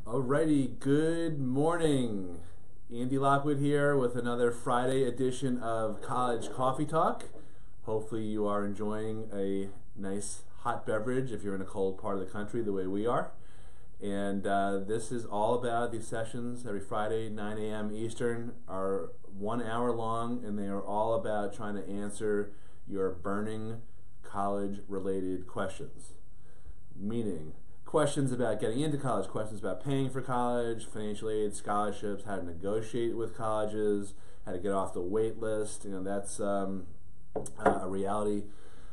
Alrighty, good morning. Andy Lockwood here with another Friday edition of College Coffee Talk. Hopefully you are enjoying a nice hot beverage if you're in a cold part of the country the way we are. And this is all about these sessions every Friday, 9 a.m. Eastern, are 1 hour long, and they are all about trying to answer your burning college-related questions. Meaning, questions about getting into college, questions about paying for college, financial aid, scholarships, how to negotiate with colleges, how to get off the wait list. You know, that's a reality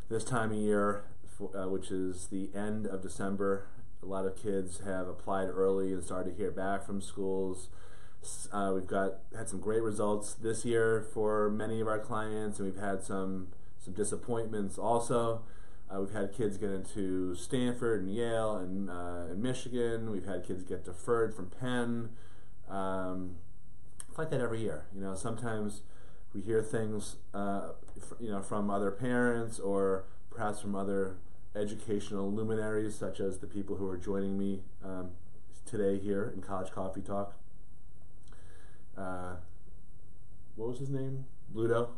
this time of year, which is the end of December. A lot of kids have applied early and started to hear back from schools. We've had some great results this year for many of our clients, and we've had some disappointments also. We've had kids get into Stanford and Yale and Michigan. We've had kids get deferred from Penn. It's like that every year. You know, sometimes we hear things, from other parents or perhaps from other educational luminaries, such as the people who are joining me today here in College Coffee Talk. What was his name? Ludo,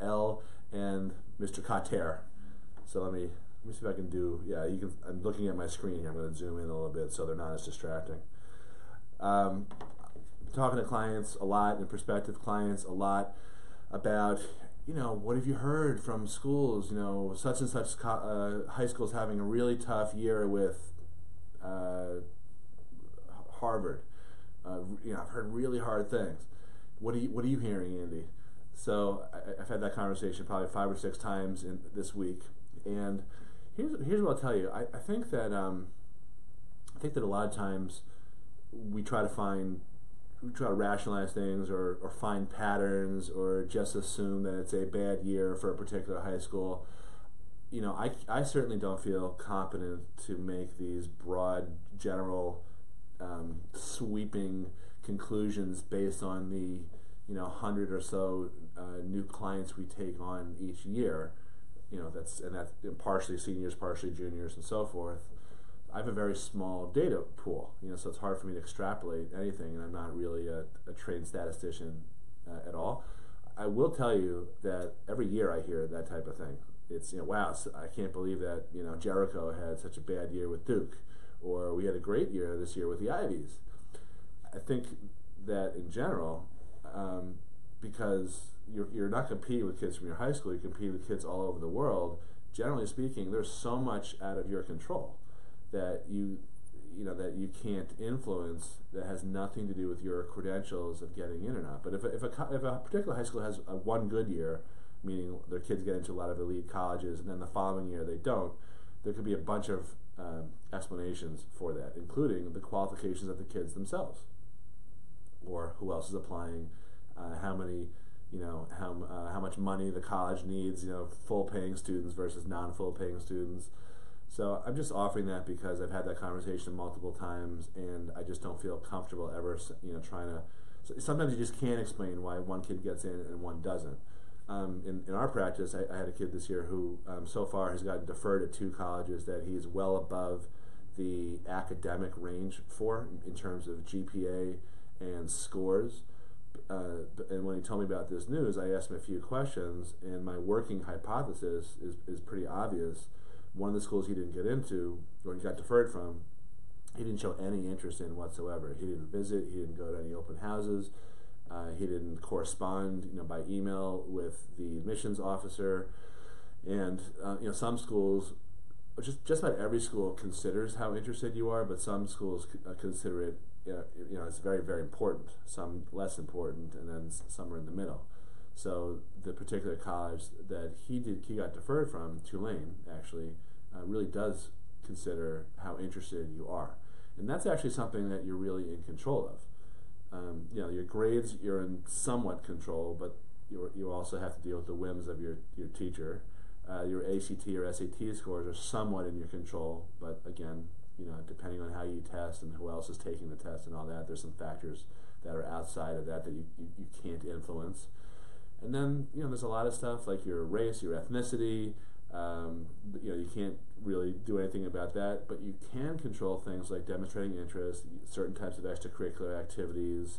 L, and Mr. Cotter. So let me see if I can do. Yeah, you can. I'm looking at my screen here. I'm going to zoom in a little bit so they're not as distracting. Talking to clients a lot and prospective clients a lot about, what have you heard from schools? Such and such high schools having a really tough year with Harvard. I've heard really hard things. What are you hearing, Andy? So I've had that conversation probably 5 or 6 times in this week, and here's what I'll tell you. I think that a lot of times we try to rationalize things or find patterns or just assume that it's a bad year for a particular high school. I certainly don't feel competent to make these broad, general, sweeping conclusions based on the 100 or so new clients we take on each year. That's partially seniors, partially juniors, and so forth. I have a very small data pool, so it's hard for me to extrapolate anything, and I'm not really a trained statistician at all. I will tell you that every year I hear that type of thing. It's, wow, I can't believe that, Jericho had such a bad year with Duke, or we had a great year this year with the Ivies. I think that in general, because you're not competing with kids from your high school, you compete with kids all over the world. Generally speaking, there's so much out of your control that you can't influence, that has nothing to do with your credentials of getting in or not. But if a particular high school has one good year, meaning their kids get into a lot of elite colleges, and then the following year they don't, there could be a bunch of explanations for that, including the qualifications of the kids themselves, or who else is applying, how much money the college needs, full paying students versus non-full paying students. So I'm just offering that because I've had that conversation multiple times, and I just don't feel comfortable ever, trying to. Sometimes you just can't explain why one kid gets in and one doesn't. In our practice, I had a kid this year who so far has gotten deferred at 2 colleges that he's well above the academic range for in terms of GPA and scores. And when he told me about this news, I asked him a few questions, and my working hypothesis is pretty obvious. One of the schools he didn't get into, or he got deferred from, he didn't show any interest in whatsoever. He didn't visit, he didn't go to any open houses, he didn't correspond by email with the admissions officer. And some schools, just about every school considers how interested you are, but some schools consider it, it's very, very important, some less important, and then some are in the middle. So the particular college that he got deferred from, Tulane, actually, really does consider how interested you are. And that's actually something that you're really in control of. Your grades, you're in somewhat control, but you also have to deal with the whims of your teacher. Your ACT or SAT scores are somewhat in your control, but again, depending on how you test and who else is taking the test and all that, there's some factors that are outside of that you can't influence. And then, there's a lot of stuff like your race, your ethnicity. You can't really do anything about that, but you can control things like demonstrating interest, certain types of extracurricular activities.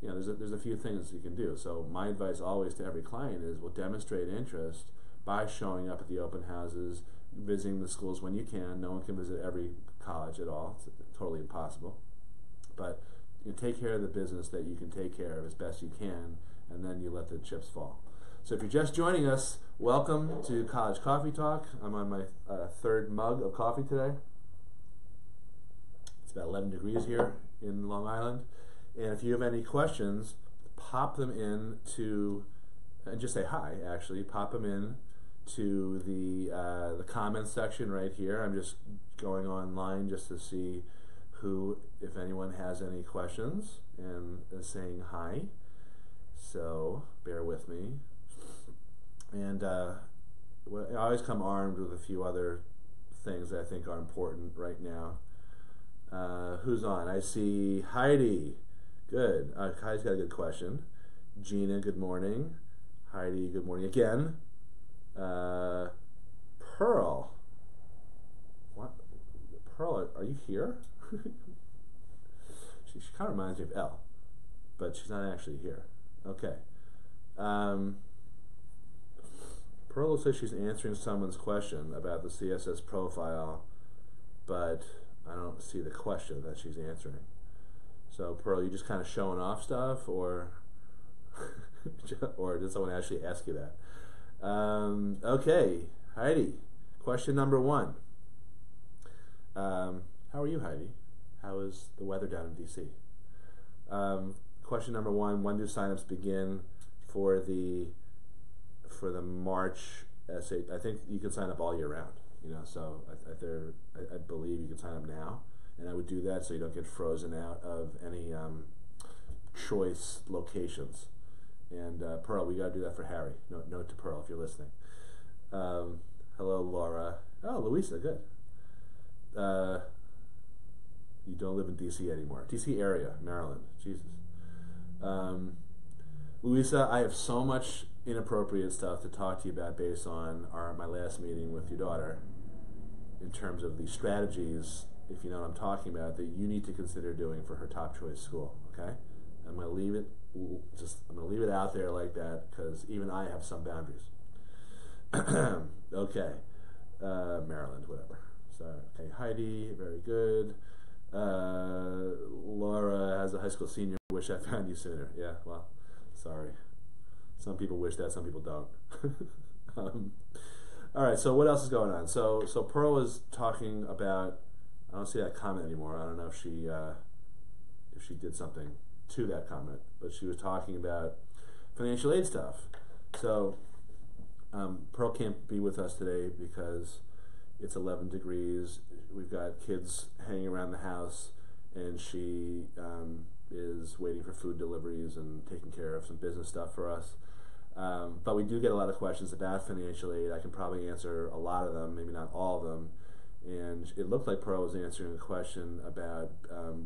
There's a few things you can do. So my advice always to every client is, well, demonstrate interest by showing up at the open houses, visiting the schools when you can. No one can visit every college at all. It's totally impossible. But take care of the business that you can take care of as best you can, and then you let the chips fall. So if you're just joining us, welcome to College Coffee Talk. I'm on my third mug of coffee today. It's about 11 degrees here in Long Island. And if you have any questions, pop them in to, and just say hi, actually. Pop them in to the comments section right here. I'm just going online just to see if anyone has any questions, and is saying hi. So bear with me. And I always come armed with a few other things that I think are important right now. Who's on? I see Heidi. Good. Heidi's got a good question. Gina, good morning. Heidi, good morning again. Pearl. What? Pearl, are you here? she kind of reminds me of Elle, but she's not actually here. Okay. Pearl says she's answering someone's question about the CSS profile, but I don't see the question that she's answering. So Pearl, you just kind of showing off stuff, or or did someone actually ask you that? Okay, Heidi, question number 1. How are you, Heidi? How is the weather down in DC? Question number 1, when do signups begin for the March essay? I think you can sign up all year round, so I believe you can sign up now, and I would do that so you don't get frozen out of any choice locations. And Pearl, we got to do that for Harry. Note to Pearl if you're listening. Hello, Laura. Oh, Louisa, good. You don't live in DC anymore. DC area, Maryland. Jesus. Louisa, I have so much inappropriate stuff to talk to you about based on my last meeting with your daughter, in terms of the strategies, if you know what I'm talking about, that you need to consider doing for her top choice school. Okay, I'm going to leave it out there like that, because even I have some boundaries. Okay, Maryland, whatever. So, okay, Heidi, very good. Laura, as a high school senior, wish I found you sooner. Yeah, well, sorry. Some people wish that, some people don't. All right, so what else is going on? So Pearl is talking about, I don't see that comment anymore. I don't know if she did something to that comment, but she was talking about financial aid stuff. So Pearl can't be with us today because it's 11 degrees. We've got kids hanging around the house, and she is waiting for food deliveries and taking care of some business stuff for us. But we do get a lot of questions about financial aid. I can probably answer a lot of them, maybe not all of them. And it looked like Pearl was answering a question about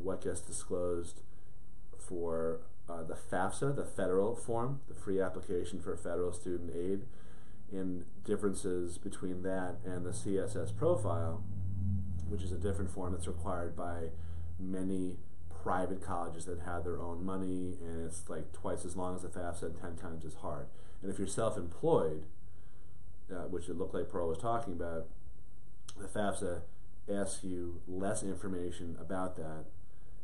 what gets disclosed for the FAFSA, the federal form, the free application for federal student aid, and differences between that and the CSS Profile, which is a different form that's required by many private colleges that have their own money, and it's like twice as long as the FAFSA and 10 times as hard. And if you're self-employed, which it looked like Pearl was talking about, the FAFSA asks you less information about that.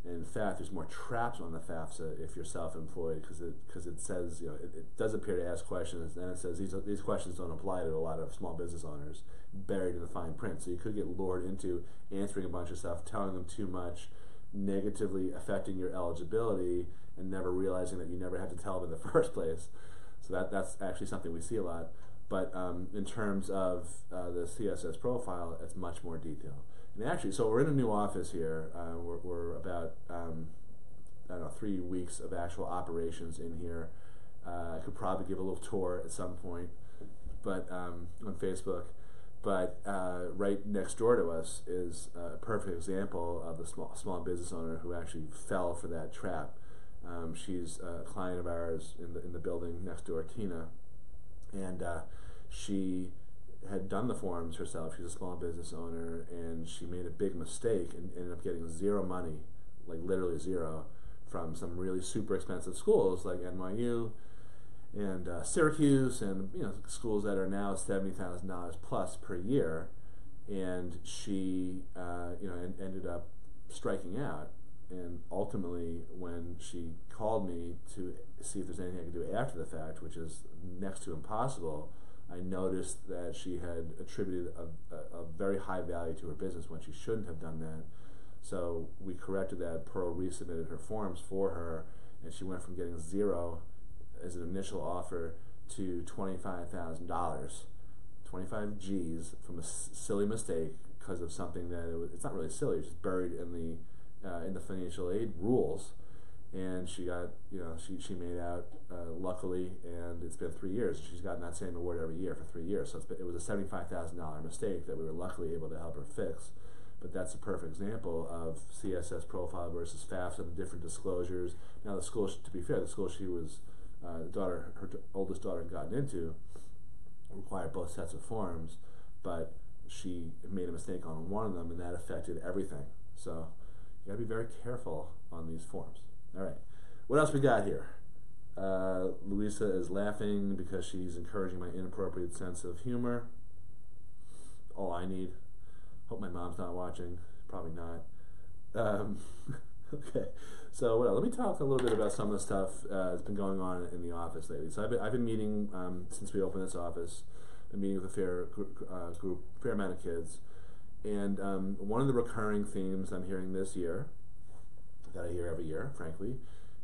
And in fact, there's more traps on the FAFSA if you're self-employed, because it says, it does appear to ask questions, and then it says these questions don't apply to a lot of small business owners, buried in the fine print. So you could get lured into answering a bunch of stuff, telling them too much, negatively affecting your eligibility, and never realizing that you never had to tell them in the first place. So that's actually something we see a lot. But in terms of the CSS Profile, it's much more detailed. And actually, so we're in a new office here. We're about, 3 weeks of actual operations in here. I could probably give a little tour at some point, but on Facebook. But right next door to us is a perfect example of a small business owner who actually fell for that trap. She's a client of ours in the building next door, Tina, and she had done the forms herself. She's a small business owner, and she made a big mistake and ended up getting zero money, like literally zero, from some really super expensive schools like NYU and Syracuse, and schools that are now $70,000 plus per year. And she ended up striking out. And ultimately, when she called me to see if there's anything I could do after the fact, which is next to impossible, I noticed that she had attributed a very high value to her business when she shouldn't have done that. So we corrected that. Pearl resubmitted her forms for her, and she went from getting zero as an initial offer to $25,000, 25 G's from a silly mistake because of something that it's not really silly, it's just buried in the financial aid rules. And she got, she made out, luckily, and it's been 3 years. She's gotten that same award every year for 3 years. So it was a $75,000 mistake that we were luckily able to help her fix. But that's a perfect example of CSS Profile versus FAFSA, the different disclosures. Now, the school, to be fair, the school she was, her oldest daughter had gotten into required both sets of forms, but she made a mistake on one of them, and that affected everything. So you got to be very careful on these forms. All right, what else we got here? Louisa is laughing because she's encouraging my inappropriate sense of humor. All I need. Hope my mom's not watching. Probably not. Okay, so what else? Let me talk a little bit about some of the stuff that's been going on in the office lately. So I've been meeting since we opened this office. I've been meeting with a fair amount of kids, and one of the recurring themes I'm hearing this year, that I hear every year, frankly,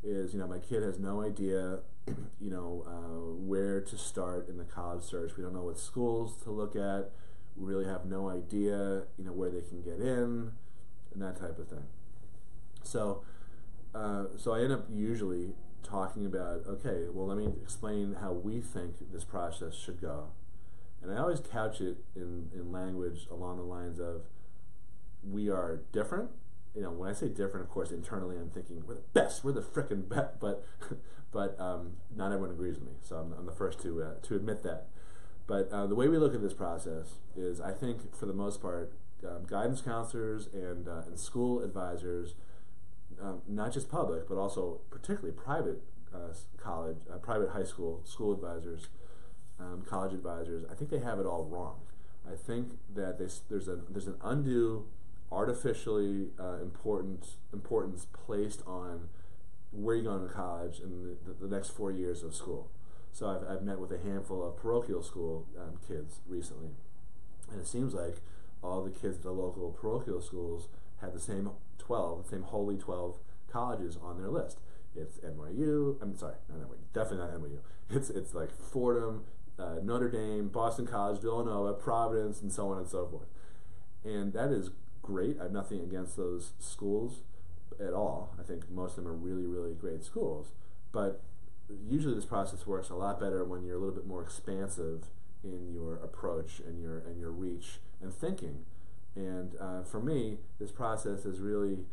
is my kid has no idea, where to start in the college search. We don't know what schools to look at. We really have no idea, where they can get in, and that type of thing. So I end up usually talking about, okay, well, let me explain how we think this process should go. And I always couch it in language along the lines of, we are different. When I say different, of course, internally I'm thinking, we're the best, we're the frickin' best, but not everyone agrees with me, so I'm the first to admit that. But the way we look at this process is, I think, for the most part, guidance counselors and school advisors, not just public, but also particularly private private high school advisors, college advisors, I think they have it all wrong. I think that there's an undue, artificially importance placed on where you're going to college in the next 4 years of school. So I've met with a handful of parochial school kids recently, and it seems like all the kids at the local parochial schools have the same holy 12 colleges on their list. It's NYU, I'm sorry, not NYU, definitely not NYU. It's like Fordham, Notre Dame, Boston College, Villanova, Providence, and so on and so forth. And that is great. I have nothing against those schools at all. I think most of them are really, really great schools. But usually this process works a lot better when you're a little bit more expansive in your approach and your reach and thinking. And for me, this process is really,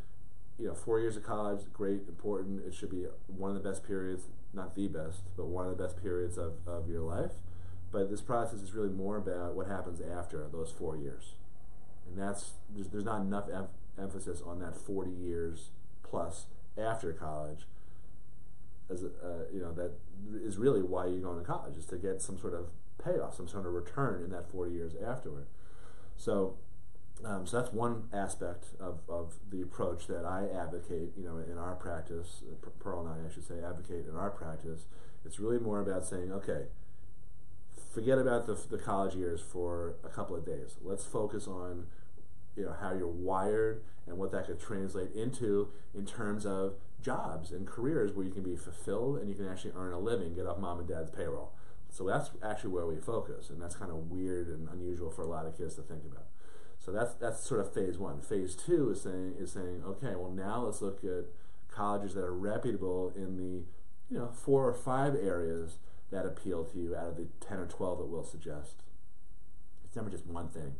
4 years of college, great, important. It should be one of the best periods, not the best, but one of the best periods of your life. But this process is really more about what happens after those 4 years. And there's not enough emphasis on that 40 years plus after college. That is really why you're going to college, is to get some sort of payoff, some sort of return in that 40 years afterward. So that's one aspect of the approach that I advocate, in our practice. Pearl and I should say, advocate in our practice. It's really more about saying, okay, forget about the college years for a couple of days. Let's focus on, how you're wired and what that could translate into in terms of jobs and careers where you can be fulfilled and you can actually earn a living, get off mom and dad's payroll. So that's actually where we focus, and that's kind of weird and unusual for a lot of kids to think about. So that's sort of phase one. Phase two is saying, okay, well, now let's look at colleges that are reputable in the 4 or 5 areas that appeal to you out of the 10 or 12 that we'll suggest. It's never just one thing.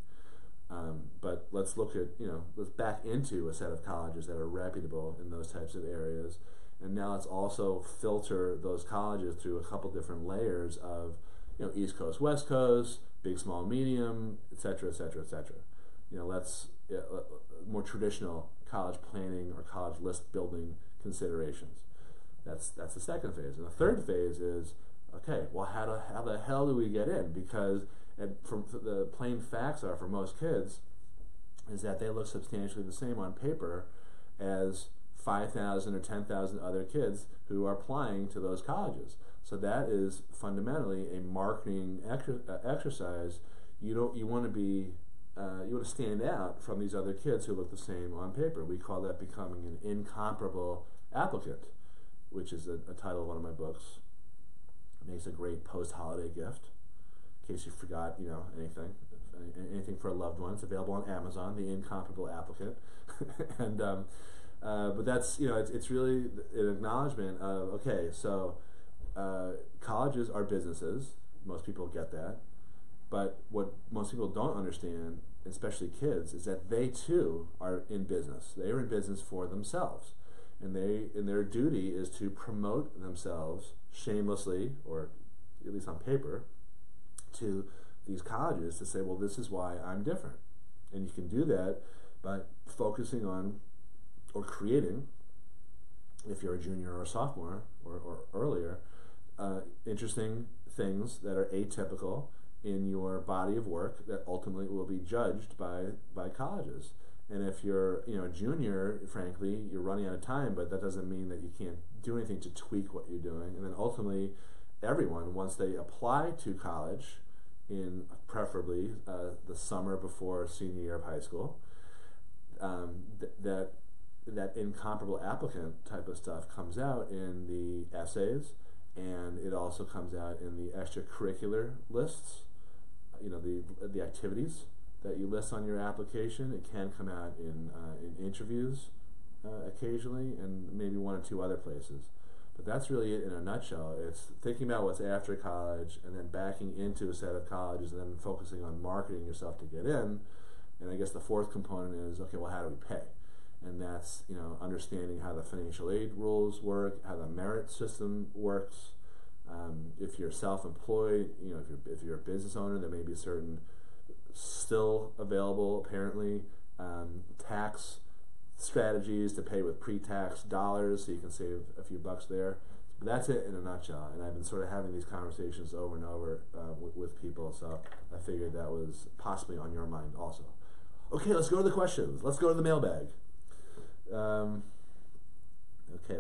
But let's look at, let's back into a set of colleges that are reputable in those types of areas. And now let's also filter those colleges through a couple different layers of, East Coast, West Coast, big, small, medium, etc., etc., etc. Let's more traditional college planning or college list building considerations. That's the second phase. And the third phase is, okay, well, how the hell do we get in? Because from the plain facts are for most kids is that they look substantially the same on paper as 5,000 or 10,000 other kids who are applying to those colleges. So that is fundamentally a marketing exercise. You want to stand out from these other kids who look the same on paper. We call that becoming an incomparable applicant, which is a title of one of my books. It makes a great post-holiday gift, in case you forgot, anything for a loved one. It's available on Amazon, The Incomparable Applicant. And but that's, it's really an acknowledgement of, okay, so colleges are businesses. Most people get that. But what most people don't understand, especially kids, is that they too are in business. They are in business for themselves. And their duty is to promote themselves shamelessly, or at least on paper, to these colleges to say, well, this is why I'm different. And you can do that by focusing on or creating, if you're a junior or a sophomore or earlier, interesting things that are atypical in your body of work that ultimately will be judged by colleges. And if you're a junior, frankly, you're running out of time, but that doesn't mean that you can't do anything to tweak what you're doing. And then ultimately, everyone, once they apply to college, in preferably the summer before senior year of high school, that incomparable applicant type of stuff comes out in the essays, and it also comes out in the extracurricular lists, the activities that you list on your application. It can come out in interviews occasionally, and maybe one or two other places. But that's really it in a nutshell. It's thinking about what's after college, and then backing into a set of colleges, and then focusing on marketing yourself to get in. And I guess the fourth component is, okay, well, how do we pay? And that's, understanding how the financial aid rules work, how the merit system works. If you're self-employed, if you're a business owner, there may be certain still available, apparently, tax strategies to pay with pre-tax dollars, so you can save a few bucks there. But that's it in a nutshell. And I've been sort of having these conversations over and over with people, so I figured that was possibly on your mind also. Okay, let's go to the questions. Let's go to the mailbag. Okay,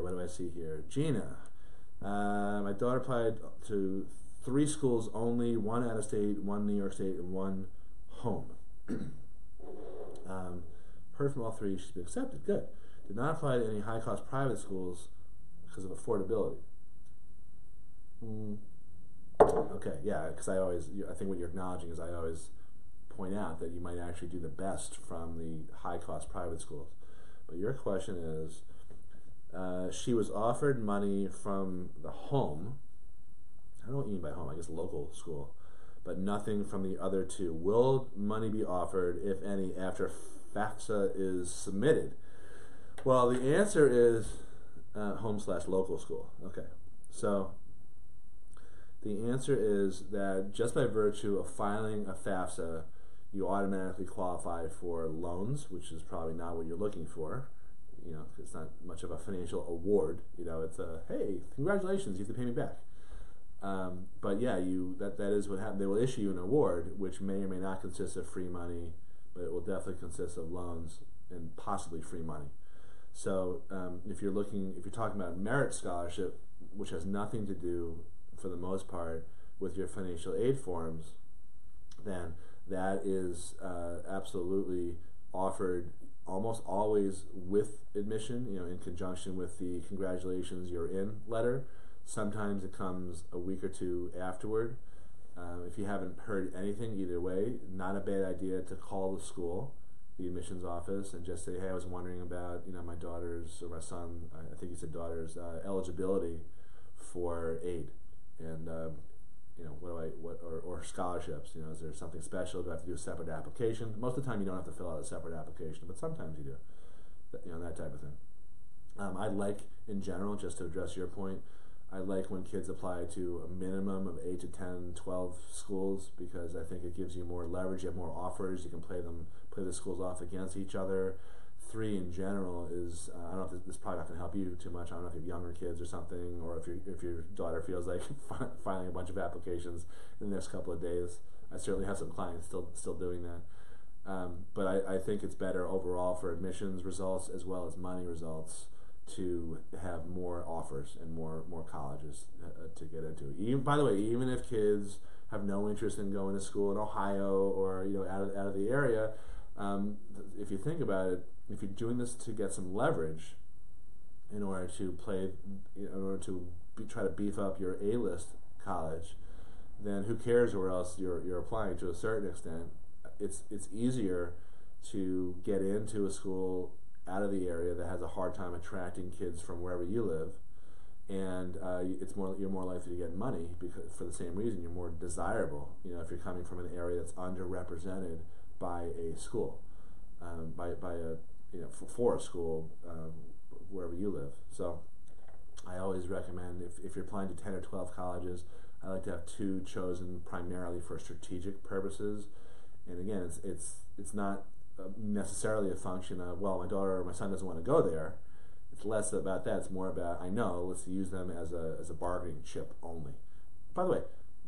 what do I see here? Gina. My daughter applied to 3 schools only, 1 out of state, 1 New York State, and 1 home. Heard from all 3 she's been accepted. Good. Did not apply to any high-cost private schools because of affordability. Okay, yeah, because I think what you're acknowledging is I always point out that you might actually do the best from the high-cost private schools. But your question is, she was offered money from the home. I don't know what you mean by home, I guess local school, but nothing from the other 2. Will money be offered, if any, after FAFSA is submitted? Well, the answer is home/local school. Okay, so the answer is that just by virtue of filing a FAFSA, you automatically qualify for loans, which is probably not what you're looking for. It's not much of a financial award. It's hey, congratulations, you have to pay me back. But yeah, that is what happened. They will issue you an award, which may or may not consist of free money, but it will definitely consist of loans and possibly free money. So if you're talking about merit scholarship, which has nothing to do, for the most part, with your financial aid forms, then that is absolutely offered almost always with admission, in conjunction with the congratulations, you're in letter. Sometimes it comes a week or 2 afterward. If you haven't heard anything either way, not a bad idea to call the school, the admissions office, and just say, hey, I was wondering about my daughter's, or my son, I think you said daughter's, eligibility for aid, and or scholarships. Is there something special? Do I have to do a separate application? Most of the time, you don't have to fill out a separate application, but sometimes you do. That type of thing. I like, in general, just to address your point, I like when kids apply to a minimum of 8 to 10, 12 schools, because I think it gives you more leverage. You have more offers. You can play the schools off against each other. 3 in general is, I don't know if this is probably not going to help you too much. I don't know if you have younger kids or something, or if your daughter feels like filing a bunch of applications in the next couple of days. I certainly have some clients still doing that. But I think it's better overall for admissions results as well as money results to have more offers and more colleges to get into. Even, by the way, even if kids have no interest in going to school in Ohio or out of the area, if you think about it, if you're doing this to get some leverage in order to try to beef up your A-list college, then who cares where else you're applying to a certain extent. It's easier to get into a school out of the area that has a hard time attracting kids from wherever you live, and you're more likely to get money because for the same reason you're more desirable. If you're coming from an area that's underrepresented by a school, for a school wherever you live. So I always recommend if you're applying to 10 or 12 colleges, I like to have 2 chosen primarily for strategic purposes. And again, it's not necessarily a function of, well, my daughter or my son doesn't want to go there. It's less about that. It's more about, let's use them as a bargaining chip only. By the way,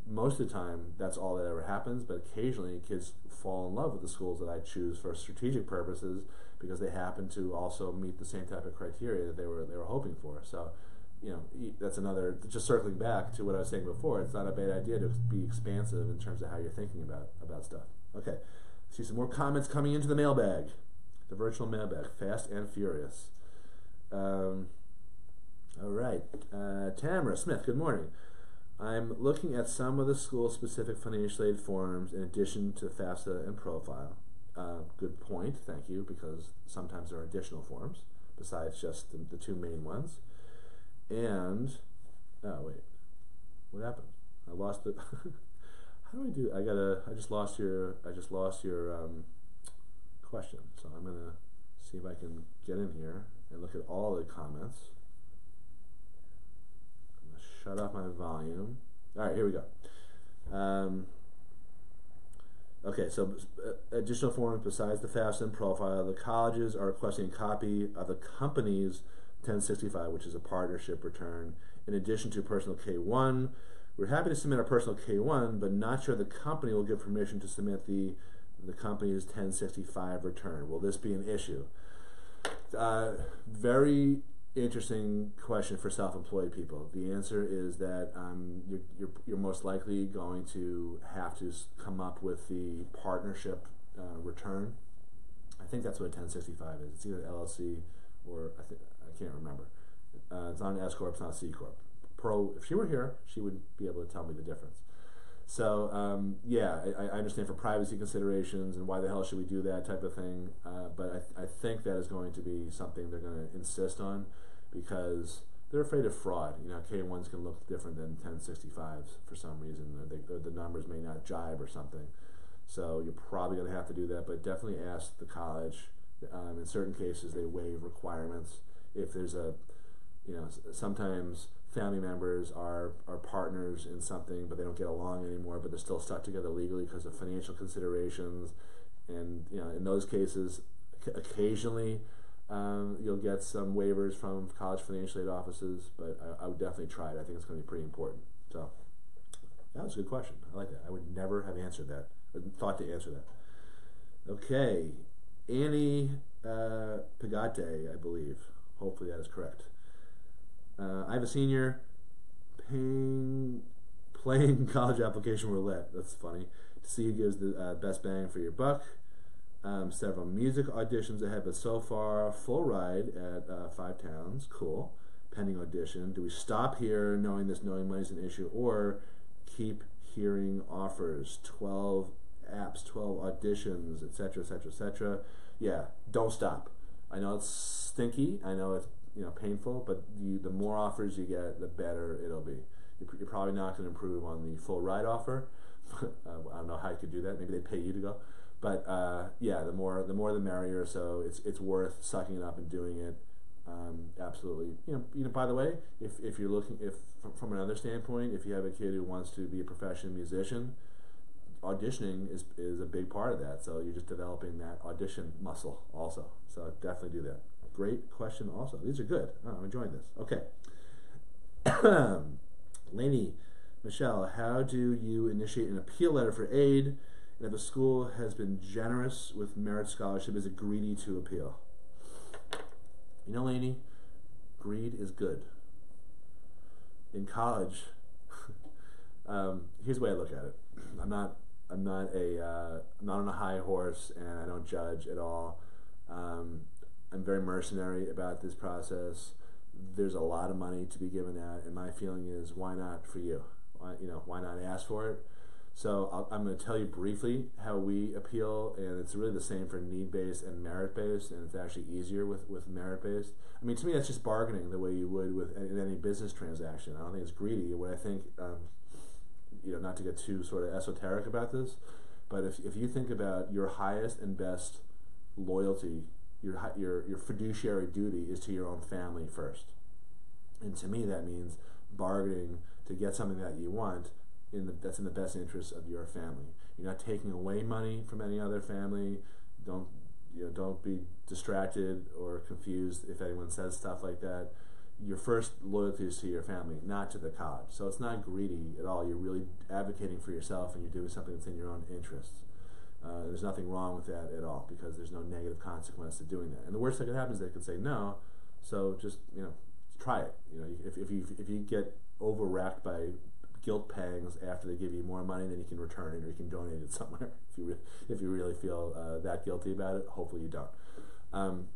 most of the time that's all that ever happens, but occasionally kids fall in love with the schools that I choose for strategic purposes because they happen to also meet the same type of criteria that they were hoping for. So, that's another, just circling back to what I was saying before, it's not a bad idea to be expansive in terms of how you're thinking about stuff. Okay, see some more comments coming into the mailbag, the virtual mailbag, fast and furious. All right, Tamara Smith, good morning. I'm looking at some of the school-specific financial aid forms in addition to FAFSA and Profile. Good point, thank you, because sometimes there are additional forms besides just the 2 main ones. And, oh wait, what happened? I lost it. How do I do? I just lost your question. So I'm gonna see if I can get in here and look at all the comments. I'm gonna shut off my volume. All right, here we go. Okay, so additional forms besides the FAFSA and Profile, the colleges are requesting a copy of the company's 1065, which is a partnership return, in addition to personal K1. We're happy to submit our personal K1, but not sure the company will give permission to submit the company's 1065 return. Will this be an issue? Very interesting question for self-employed people. The answer is that you're most likely going to have to come up with the partnership return. I think that's what a 1065 is. It's either LLC or I can't remember. It's not an S corp. It's not a C corp. If she were here, she would be able to tell me the difference. So yeah, I understand for privacy considerations and why the hell should we do that type of thing. But I think that is going to be something they're going to insist on because they're afraid of fraud. K1s can look different than 1065s for some reason. The numbers may not jibe or something. So you're probably going to have to do that. But definitely ask the college. In certain cases, they waive requirements. If there's sometimes family members are partners in something, but they don't get along anymore, but they're still stuck together legally because of financial considerations. And in those cases, occasionally you'll get some waivers from college financial aid offices, but I would definitely try it. I think it's going to be pretty important. So that was a good question. I like that. I would never have answered that. I thought to answer that. Okay, Annie Pagate, I believe. Hopefully that is correct. I have a senior playing college application roulette. That's funny. To see who gives the best bang for your buck. Several music auditions ahead, but so far, full ride at 5 towns. Cool. Pending audition. Do we stop here knowing money's an issue, or keep hearing offers? 12 apps, 12 auditions, etc., etc., etc. Yeah, don't stop. I know it's stinky. I know it's painful, but the more offers you get, the better it'll be. You're probably not going to improve on the full ride offer. I don't know how you could do that. Maybe they pay you to go. But yeah, the more the merrier. So it's worth sucking it up and doing it. absolutely. By the way, if you're looking, if from another standpoint, if you have a kid who wants to be a professional musician, auditioning is a big part of that. So you're just developing that audition muscle also. So definitely do that. Great question also. These are good. Oh, I'm enjoying this. Okay. Lainey, Michelle, how do you initiate an appeal letter for aid? And if a school has been generous with merit scholarship, is it greedy to appeal? Lainey, greed is good. In college, here's the way I look at it. I'm not on a high horse, and I don't judge at all. I'm very mercenary about this process. There's a lot of money to be given out, and my feeling is, why not for you? Why not ask for it? So I'm going to tell you briefly how we appeal, and it's really the same for need-based and merit-based, and it's actually easier with merit-based. I mean, to me, that's just bargaining the way you would in any business transaction. I don't think it's greedy. What I think, not to get too sort of esoteric about this, but if you think about your highest and best loyalty, your fiduciary duty is to your own family first. And to me, that means bargaining to get something that you want that's in the best interest of your family. You're not taking away money from any other family. Don't be distracted or confused if anyone says stuff like that. Your first loyalty is to your family, not to the college. So it's not greedy at all. You're really advocating for yourself, and you're doing something that's in your own interests. There's nothing wrong with that at all, because there's no negative consequence to doing that. And the worst that could happen is they could say no. So just try it. If you get overwrapped by guilt pangs after they give you more money, then you can return it or you can donate it somewhere. If you really feel that guilty about it, hopefully you don't.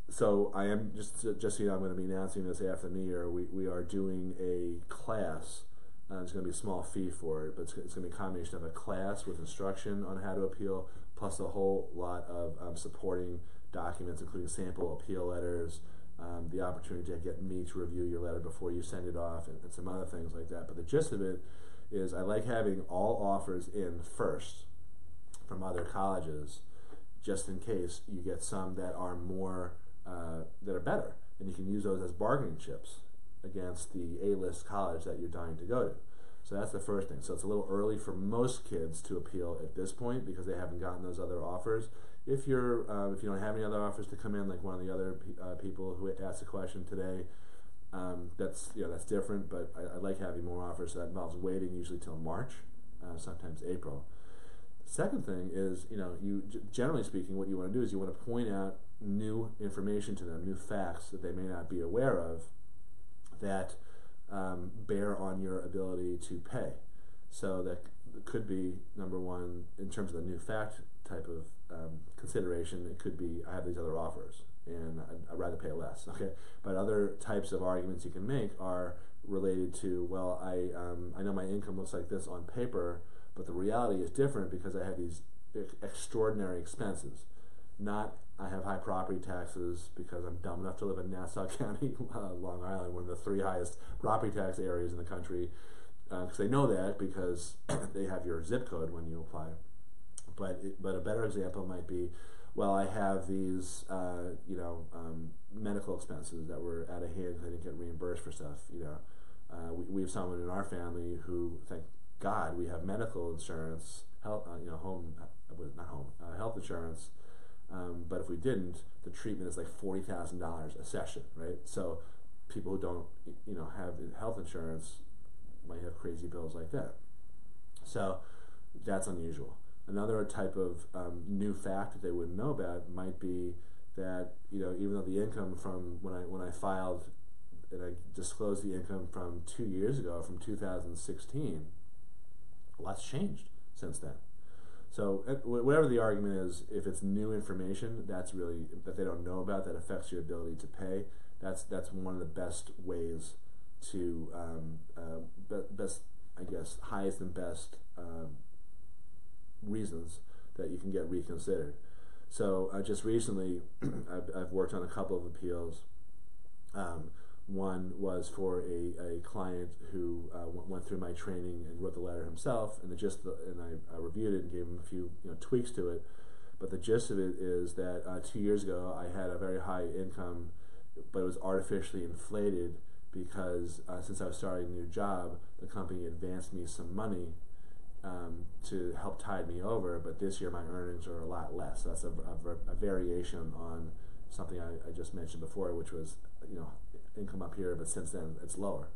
So I am just so you know, I'm going to be announcing this after the New Year. We are doing a class. There's going to be a small fee for it, but it's going to be a combination of a class with instruction on how to appeal, plus a whole lot of supporting documents, including sample appeal letters, the opportunity to get me to review your letter before you send it off, and some other things like that. But the gist of it is I like having all offers in first from other colleges, just in case you get some that are more that are better, and you can use those as bargaining chips against the A-list college that you're dying to go to. So that's the first thing. So it's a little early for most kids to appeal at this point because they haven't gotten those other offers. If you don't have any other offers to come in, like one of the other people who asked the question today, that's different. But I like having more offers. So that involves waiting usually till March, sometimes April. Second thing is, generally speaking, what you want to do is you want to point out new information to them, new facts that they may not be aware of, that bear on your ability to pay. So that could be, number one, in terms of the new fact type of consideration, it could be, I have these other offers and I'd rather pay less. Okay, but other types of arguments you can make are related to, well, I know my income looks like this on paper, but the reality is different because I have these extraordinary expenses. Not I have high property taxes because I'm dumb enough to live in Nassau County, Long Island, one of the 3 highest property tax areas in the country, because they know that because they have your zip code when you apply. But a better example might be, well, I have these medical expenses that were out of hand because I didn't get reimbursed for stuff. We have someone in our family who, thank God, we have medical insurance, health insurance. But if we didn't, the treatment is like $40,000 a session, right? So people who don't, have health insurance might have crazy bills like that. So that's unusual. Another type of new fact that they wouldn't know about might be that, even though the income from when I filed and I disclosed the income from 2 years ago, from 2016, a lot's changed since then. So whatever the argument is, if it's new information that's really that they don't know about that affects your ability to pay, that's one of the best ways to highest and best reasons that you can get reconsidered. So just recently, I've worked on a couple of appeals. One was for a client who went through my training and wrote the letter himself, and I reviewed it and gave him a few tweaks to it. But the gist of it is that 2 years ago I had a very high income, but it was artificially inflated because since I was starting a new job, the company advanced me some money to help tide me over, but this year my earnings are a lot less. So that's a variation on something I just mentioned before, which was income up here, but since then it's lower.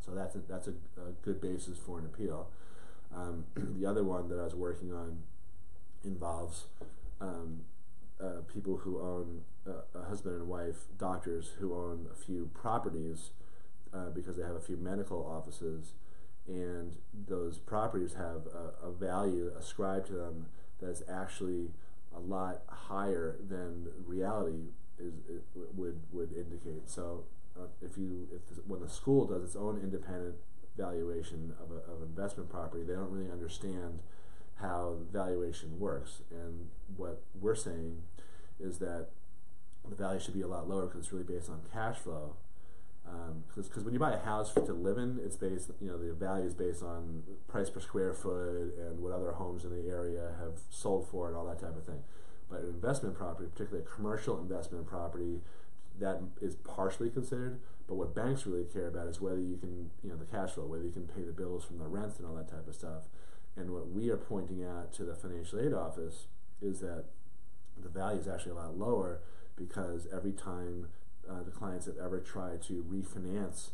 So that's a good basis for an appeal. The other one that I was working on involves people who own a husband and wife, doctors who own a few properties because they have a few medical offices, and those properties have a value ascribed to them that's actually a lot higher than reality would indicate. So when the school does its own independent valuation of an investment property, they don't really understand how valuation works. And what we're saying is that the value should be a lot lower because it's really based on cash flow. Because when you buy a house to live in, it's based, the value is based on price per square foot and what other homes in the area have sold for and all that type of thing. But an investment property, particularly a commercial investment property, that is partially considered. But what banks really care about is whether you can, the cash flow, whether you can pay the bills from the rent and all that type of stuff. And what we are pointing out to the financial aid office is that the value is actually a lot lower because every time the clients have ever tried to refinance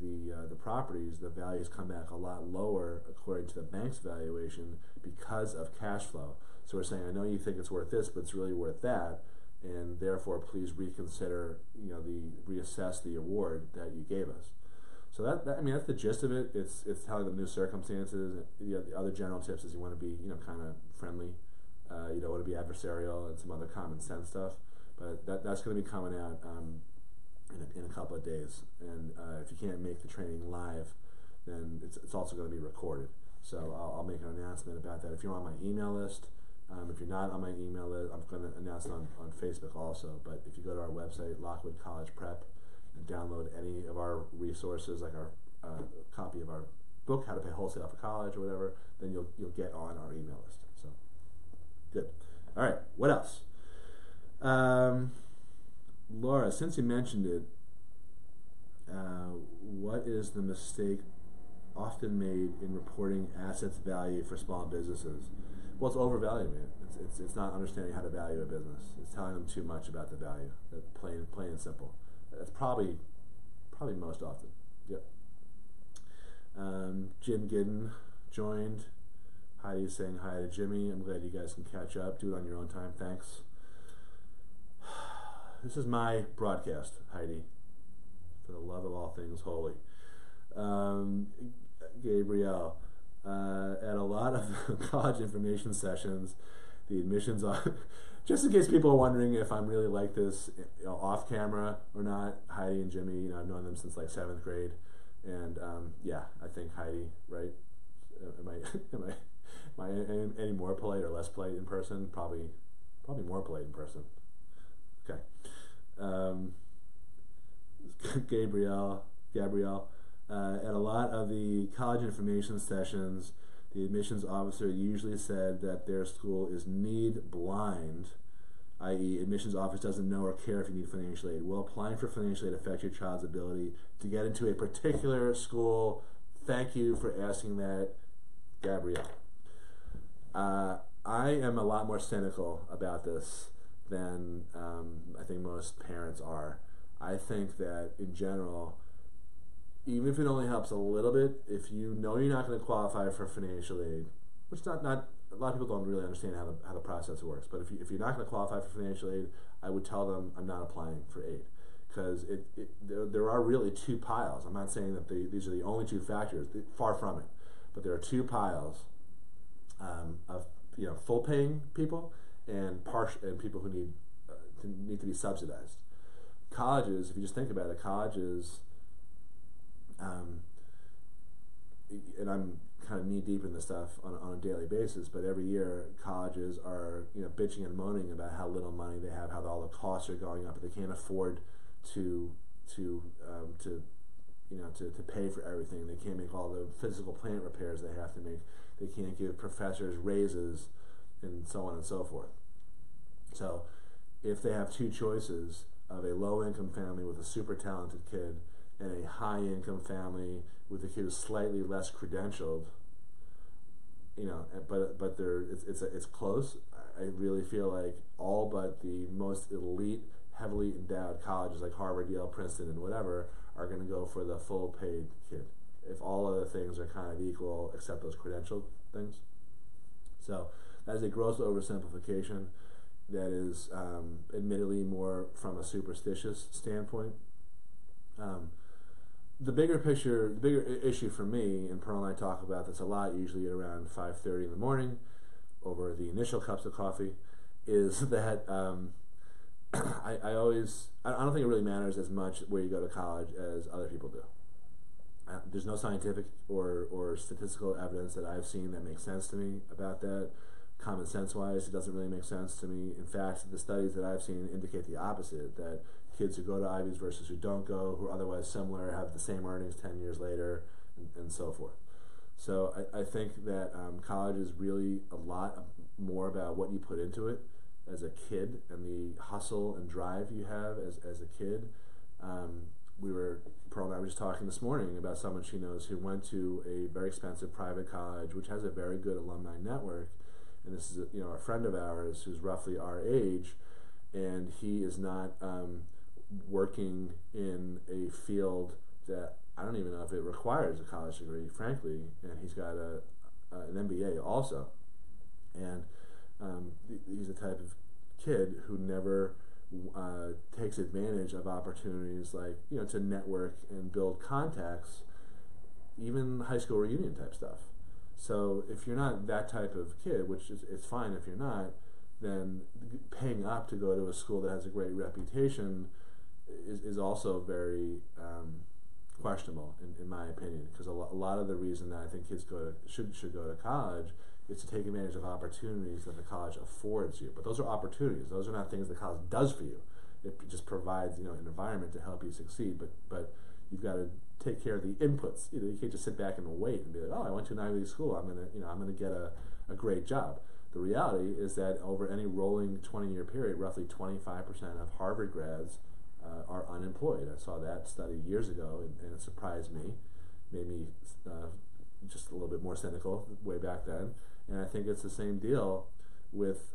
the properties, the values come back a lot lower according to the bank's valuation because of cash flow. So we're saying, I know you think it's worth this, but it's really worth that, and therefore please reconsider, reassess the award that you gave us. So that's the gist of it. It's telling them new circumstances. The other general tips is you want to be kind of friendly. You don't want to be adversarial and some other common sense stuff. But that's going to be coming out in a couple of days. And if you can't make the training live, then it's also going to be recorded. So I'll make an announcement about that. If you're on my email list, if you're not on my email list, I'm going to announce it on Facebook also. But if you go to our website, Lockwood College Prep, and download any of our resources, like our copy of our book, How to Pay Wholesale for College or whatever, then you'll get on our email list. So good. All right. What else? Laura, since you mentioned it, what is the mistake often made in reporting assets value for small businesses? Well, it's overvaluing it. It's not understanding how to value a business. It's telling them too much about the value. Plain and simple. That's probably most often. Yep. Jim Gidden joined. Heidi's saying hi to Jimmy. I'm glad you guys can catch up. Do it on your own time. Thanks. This is my broadcast, Heidi, for the love of all things holy. Gabrielle, at a lot of college information sessions, the admissions are, just in case people are wondering if I'm really like this off camera or not, Heidi and Jimmy, I've known them since like 7th grade. And I think Heidi, right? Am I any more polite or less polite in person? Probably more polite in person. Okay. Gabrielle, at a lot of the college information sessions, the admissions officer usually said that their school is need blind, i.e. admissions office doesn't know or care if you need financial aid. Will applying for financial aid affect your child's ability to get into a particular school? Thank you for asking that, Gabrielle. I am a lot more cynical about this than I think most parents are. I think that in general, even if it only helps a little bit, if you know you're not going to qualify for financial aid, which not a lot of people don't really understand how the process works, but if you're not going to qualify for financial aid, I would tell them I'm not applying for aid, because there are really two piles. I'm not saying that these are the only two factors, far from it, but there are two piles of full paying people and people who need to be subsidized. Colleges, if you just think about it, colleges, and I'm kind of knee deep in this stuff on a daily basis, but every year colleges are bitching and moaning about how little money they have, how all the costs are going up, they can't afford to pay for everything. They can't make all the physical plant repairs they have to make. They can't give professors raises, and so on and so forth. So if they have two choices of a low-income family with a super talented kid and a high-income family with a kid who's slightly less credentialed, but it's close. I really feel like all but the most elite, heavily endowed colleges like Harvard, Yale, Princeton, and whatever are going to go for the full paid kid. If all other things are kind of equal except those credential things. So that is a gross oversimplification that is admittedly more from a superstitious standpoint. The bigger picture, the bigger issue for me, and Pearl and I talk about this a lot, usually at around 5:30 in the morning over the initial cups of coffee, is that I don't think it really matters as much where you go to college as other people do. There's no scientific or statistical evidence that I've seen that makes sense to me about that. Common sense wise, it doesn't really make sense to me. In fact, the studies that I've seen indicate the opposite, that kids who go to Ivies versus who don't go, who are otherwise similar, have the same earnings 10 years later, and so forth. So I think that college is really a lot more about what you put into it as a kid and the hustle and drive you have as a kid. Pearl and I were just talking this morning about someone she knows who went to a very expensive private college, which has a very good alumni network. And this is a friend of ours who's roughly our age, and he is not working in a field that I don't even know if it requires a college degree, frankly. And he's got an MBA also, and he's the type of kid who never takes advantage of opportunities like to network and build contacts, even high school reunion type stuff. So if you're not that type of kid, which it's fine if you're not, then paying up to go to a school that has a great reputation is also very questionable in my opinion, because a lot of the reason that I think kids should go to college is to take advantage of opportunities that the college affords you. But those are opportunities. Those are not things the college does for you. It just provides an environment to help you succeed. But you've got to take care of the inputs. You can't just sit back and wait and be like, oh, I went to an Ivy League school. I'm gonna get a great job. The reality is that over any rolling 20-year period, roughly 25% of Harvard grads are unemployed. I saw that study years ago, and it surprised me, made me just a little bit more cynical way back then. And I think it's the same deal with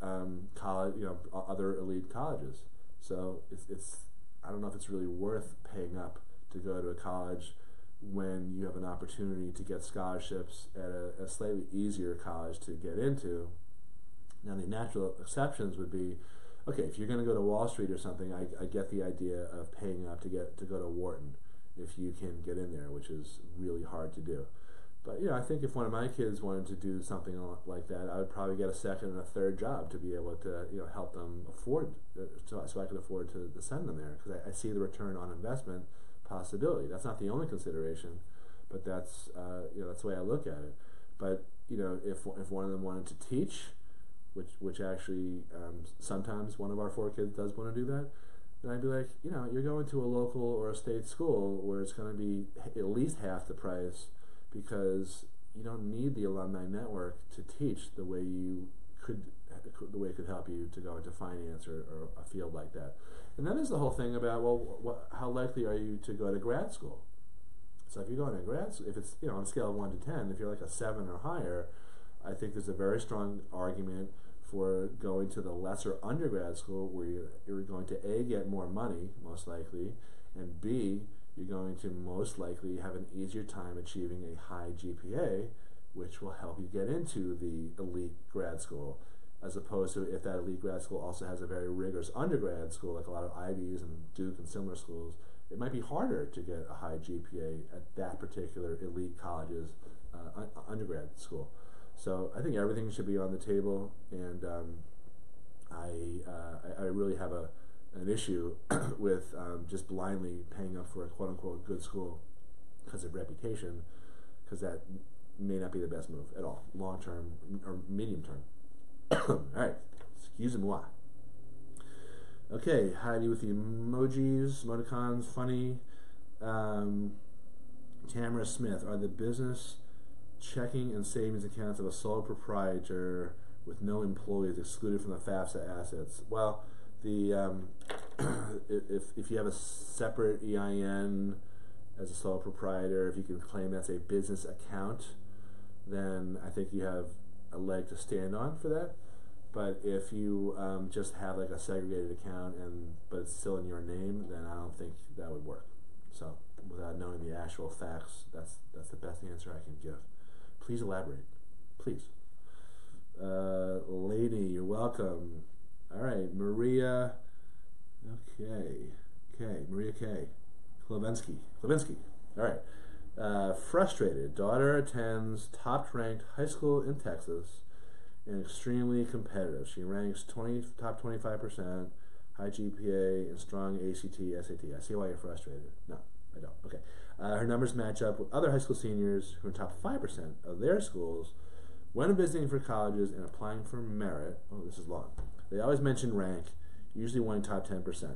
college, other elite colleges. So it's I don't know if it's really worth paying up to go to a college when you have an opportunity to get scholarships at a slightly easier college to get into. Now the natural exceptions would be, okay, if you're going to go to Wall Street or something, I get the idea of paying up to go to Wharton if you can get in there, which is really hard to do. But I think if one of my kids wanted to do something like that, I would probably get a second and a third job to be able to help them afford, so I could afford to send them there, because I see the return on investment possibility. That's not the only consideration, but that's the way I look at it. But if one of them wanted to teach, which actually sometimes one of our 4 kids does want to do that, then I'd be like, you're going to a local or a state school where it's going to be at least half the price, because you don't need the alumni network to teach the way it could help you to go into finance or a field like that. And then there's the whole thing about, how likely are you to go to grad school? So if you're going to grad school, if it's on a scale of 1 to 10, if you're like a 7 or higher, I think there's a very strong argument for going to the lesser undergrad school, where you're going to A, get more money, most likely, and B, you're going to most likely have an easier time achieving a high GPA, which will help you get into the elite grad school, as opposed to if that elite grad school also has a very rigorous undergrad school, like a lot of Ivies and Duke and similar schools. It might be harder to get a high GPA at that particular elite college's undergrad school. So I think everything should be on the table, and I really have an issue with just blindly paying up for a quote-unquote good school because of reputation, because that may not be the best move at all, long-term or medium-term. All right, excusez-moi. Okay, Heidi with the emojis, emoticons, funny. Tamara Smith, are the business checking and savings accounts of a sole proprietor with no employees excluded from the FAFSA assets? Well, the if you have a separate EIN as a sole proprietor, if you can claim that's a business account, then I think you have a leg to stand on for that. But if you just have like a segregated account but it's still in your name, then I don't think that would work. So without knowing the actual facts, that's the best answer I can give. Please elaborate, please. Lady, you're welcome. All right, Maria. Okay, Maria K. Klevinsky. All right. Frustrated. Daughter attends top-ranked high school in Texas and extremely competitive. She ranks top 25%, high GPA, and strong ACT, SAT. I see why you're frustrated. No, I don't. Okay. Her numbers match up with other high school seniors who are top 5% of their schools when visiting for colleges and applying for merit. Oh, this is long. They always mention rank, usually winning top 10%.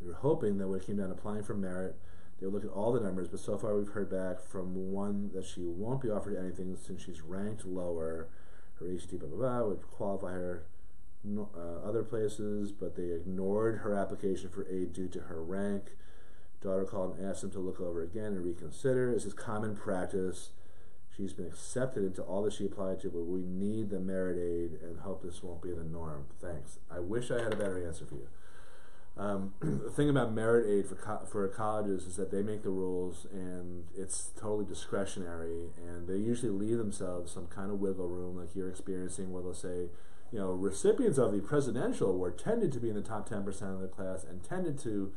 We were hoping that when it came down to applying for merit, they would look at all the numbers, but so far we've heard back from one that she won't be offered anything since she's ranked lower. Her ACT would qualify her other places, but they ignored her application for aid due to her rank. Daughter called and asked them to look over again and reconsider. This is common practice. She's been accepted into all that she applied to, but we need the merit aid and hope this won't be the norm. Thanks. I wish I had a better answer for you. The thing about merit aid for colleges is that they make the rules and it's totally discretionary, and they usually leave themselves some kind of wiggle room like you're experiencing, where they'll say, recipients of the presidential award tended to be in the top 10% of the class and tended to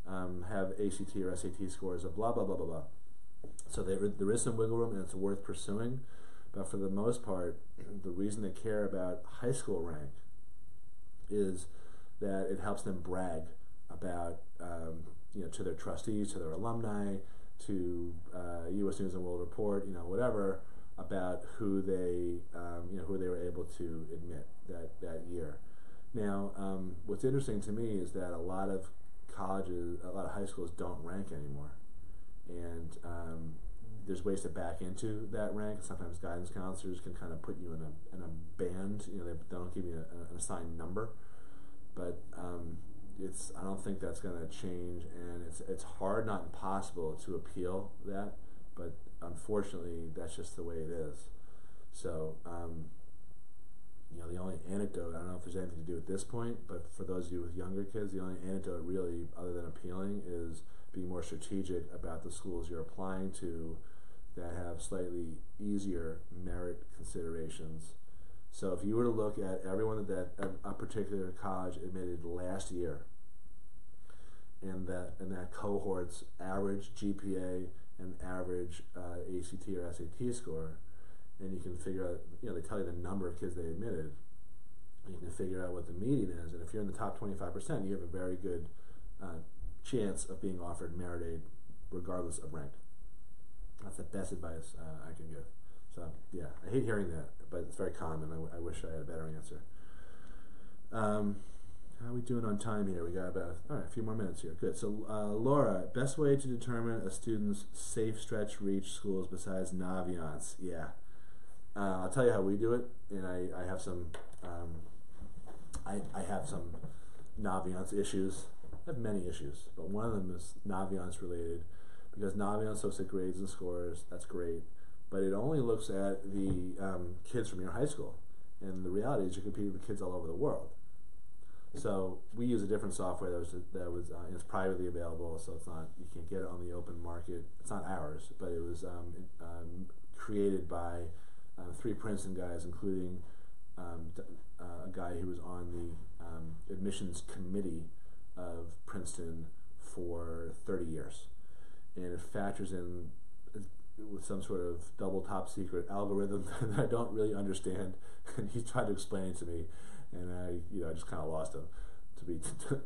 have ACT or SAT scores of blah, blah, blah, blah, blah. So there is some wiggle room, and it's worth pursuing. But for the most part, the reason they care about high school rank is that it helps them brag about, to their trustees, to their alumni, to U.S. News and World Report, whatever, about who they were able to admit that year. Now, what's interesting to me is that a lot of colleges, a lot of high schools don't rank anymore, and there's ways to back into that rank. Sometimes guidance counselors can kind of put you in a band. They don't give you an assigned number. But I don't think that's going to change, and it's hard, not impossible, to appeal that. But unfortunately, that's just the way it is. So, the only anecdote, I don't know if there's anything to do at this point, but for those of you with younger kids, the only anecdote really, other than appealing, is being more strategic about the schools you're applying to that have slightly easier merit considerations. So if you were to look at everyone that a particular college admitted last year, and that cohort's average GPA and average ACT or SAT score, and you can figure out, they tell you the number of kids they admitted, and you can figure out what the median is, and if you're in the top 25%, you have a very good chance of being offered merit aid regardless of rank. That's the best advice I can give. So, yeah, I hate hearing that, but it's very common. I wish I had a better answer. How are we doing on time here? We got about, a few more minutes here. Good. So, Laura, best way to determine a student's safe stretch reach schools besides Naviance? Yeah. I'll tell you how we do it, and I have some I have some Naviance issues. I have many issues, but one of them is Naviance related, because Naviance looks at grades and scores. That's great. But it only looks at the kids from your high school, and the reality is you're competing with kids all over the world. So we use a different software that was it's privately available, so it's not, you can't get it on the open market. It's not ours, but it was created by 3 Princeton guys, including a guy who was on the admissions committee of Princeton for 30 years, and it factors in with some sort of double top secret algorithm that I don't really understand, and he tried to explain it to me, and I just kind of lost him, to be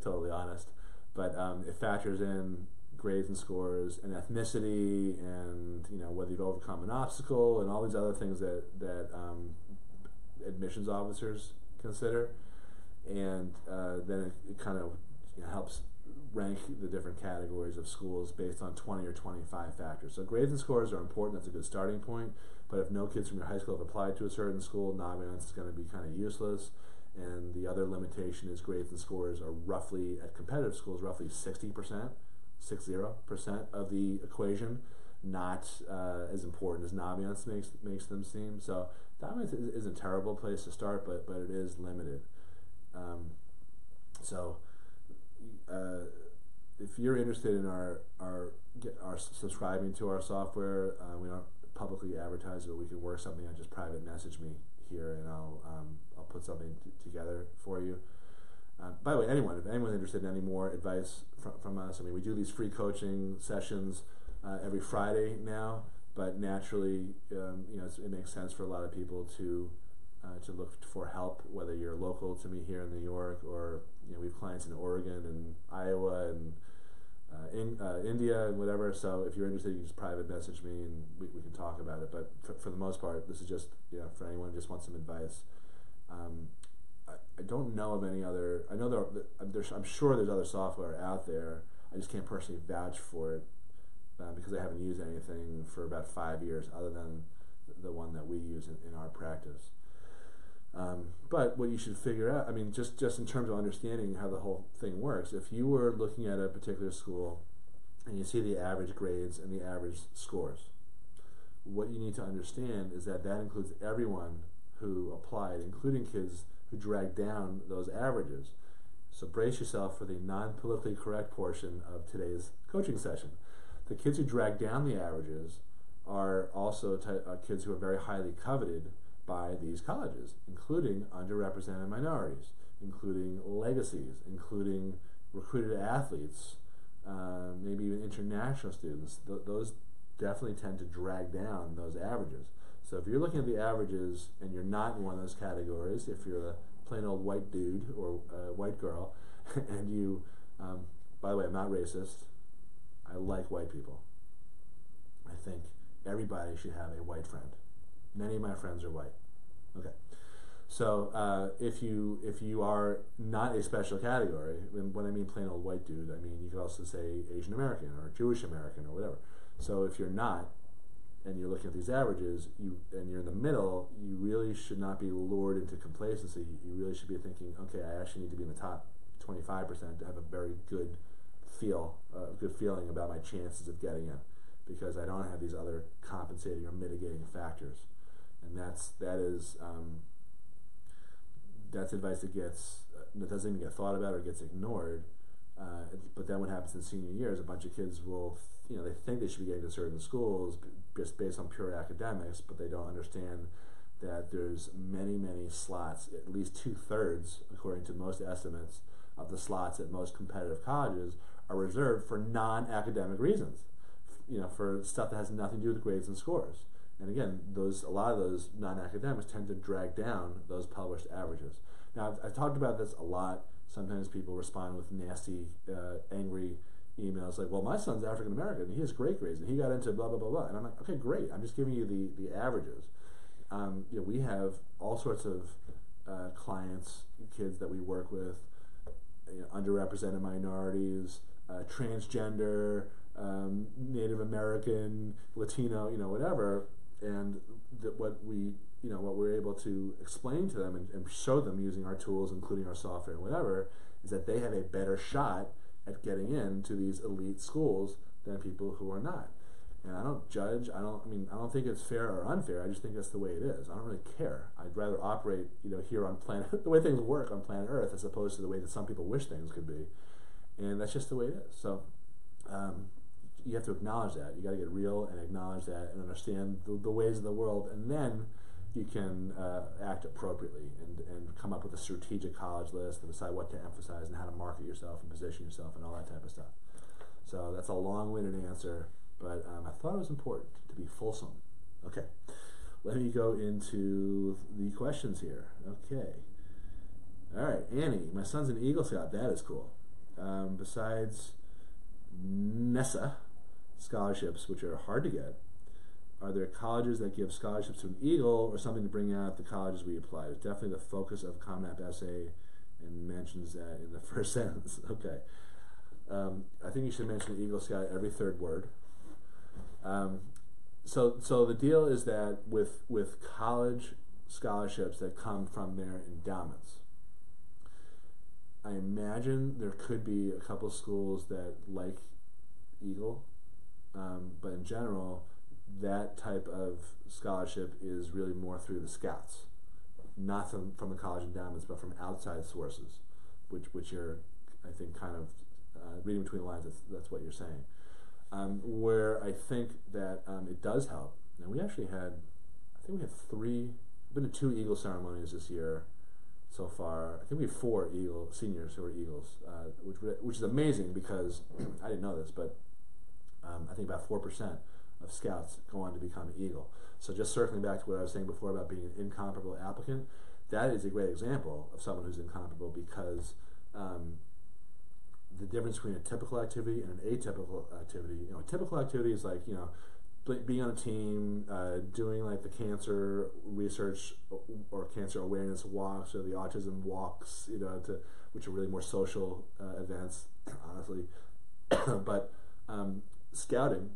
totally honest. But it factors in grades and scores and ethnicity, and whether you've overcome an obstacle, and all these other things that admissions officers consider, and then it kind of helps rank the different categories of schools based on 20 or 25 factors. So grades and scores are important. That's a good starting point. But if no kids from your high school have applied to a certain school, Naviance is going to be kind of useless. and the other limitation is grades and scores are roughly, at competitive schools, roughly 60%, 60% of the equation, not as important as Naviance makes them seem. So Naviance isn't a terrible place to start, but it is limited. If you're interested in our subscribing to our software, we don't publicly advertise it. We can work something out. Just private message me here, and I'll put something together for you. By the way, if anyone's interested in any more advice from us, I mean, we do these free coaching sessions every Friday now, but naturally, it makes sense for a lot of people to look for help, whether you're local to me here in New York, or we have clients in Oregon and Iowa and India and whatever. So if you're interested, you can just private message me and we can talk about it. But for the most part, this is just for anyone who just wants some advice. I don't know of any other. I know I'm sure there's other software out there. I just can't personally vouch for it because I haven't used anything for about 5 years other than the one that we use in our practice. But what you should figure out, I mean, just in terms of understanding how the whole thing works, if you were looking at a particular school and you see the average grades and the average scores, what you need to understand is that includes everyone who applied, including kids who dragged down those averages. So brace yourself for the non-politically correct portion of today's coaching session. The kids who drag down the averages are also kids who are very highly coveted by these colleges, including underrepresented minorities, including legacies, including recruited athletes, maybe even international students. Those definitely tend to drag down those averages. So if you're looking at the averages and you're not in one of those categories, if you're a plain old white dude or white girl, and you, by the way, I'm not racist. I like white people. I think everybody should have a white friend. Many of my friends are white. Okay. So if you are not a special category, and when I mean plain old white dude, I mean you could also say Asian American or Jewish American or whatever. So if you're not, and you're looking at these averages, and you're in the middle, you really should not be lured into complacency. You really should be thinking, okay, I actually need to be in the top 25% to have a very good feeling about my chances of getting in, because I don't have these other compensating or mitigating factors. And that's advice that doesn't even get thought about or gets ignored. But then what happens in senior year is a bunch of kids will, they think they should be getting to certain schools just based on pure academics, but they don't understand that there's many, many slots, at least 2/3, according to most estimates, of the slots at most competitive colleges are reserved for non-academic reasons, for stuff that has nothing to do with grades and scores. And again, a lot of those non-academics tend to drag down those published averages. Now, I've talked about this a lot. Sometimes people respond with nasty, angry emails like, well, my son's African American and he has great grades and he got into blah, blah, blah, blah. And I'm like, okay, great. I'm just giving you the averages. We have all sorts of clients, kids that we work with, underrepresented minorities, transgender, Native American, Latino, whatever. And what we're able to explain to them and show them using our tools, including our software and whatever, is that they have a better shot at getting into these elite schools than people who are not. And I don't judge. I don't think it's fair or unfair. I just think that's the way it is. I don't really care. I'd rather operate, here on planet, the way things work on planet Earth, as opposed to the way that some people wish things could be. And that's just the way it is. So you have to acknowledge that. You got to get real and acknowledge that and understand the ways of the world, and then you can act appropriately and come up with a strategic college list and decide what to emphasize and how to market yourself and position yourself and all that type of stuff. So that's a long-winded answer, but I thought it was important to be fulsome. Okay, let me go into the questions here. Okay. All right, Annie, my son's an Eagle Scout. That is cool. Besides NESA scholarships, which are hard to get, are there colleges that give scholarships to an Eagle or something to bring out the colleges we apply? It's definitely the focus of ComNap essay and mentions that in the first sentence. Okay. I think you should mention Eagle Scout every third word. So the deal is that with college scholarships that come from their endowments, I imagine there could be a couple schools that like Eagle, but in general, that type of scholarship is really more through the Scouts, not from the college endowments, but from outside sources, which you're, I think, kind of reading between the lines. That's what you're saying. Where I think that it does help. Now we actually had, I think we had three. I've been to 2 Eagle ceremonies this year so far. I think we have 4 Eagle seniors who are Eagles, which is amazing because I didn't know this, but I think about 4% of Scouts go on to become Eagle. So just circling back to what I was saying before about being an incomparable applicant, that is a great example of someone who's incomparable because the difference between a typical activity and an atypical activity. A typical activity is like, being on a team, doing like the cancer research or cancer awareness walks or the autism walks, which are really more social events, honestly. But scouting,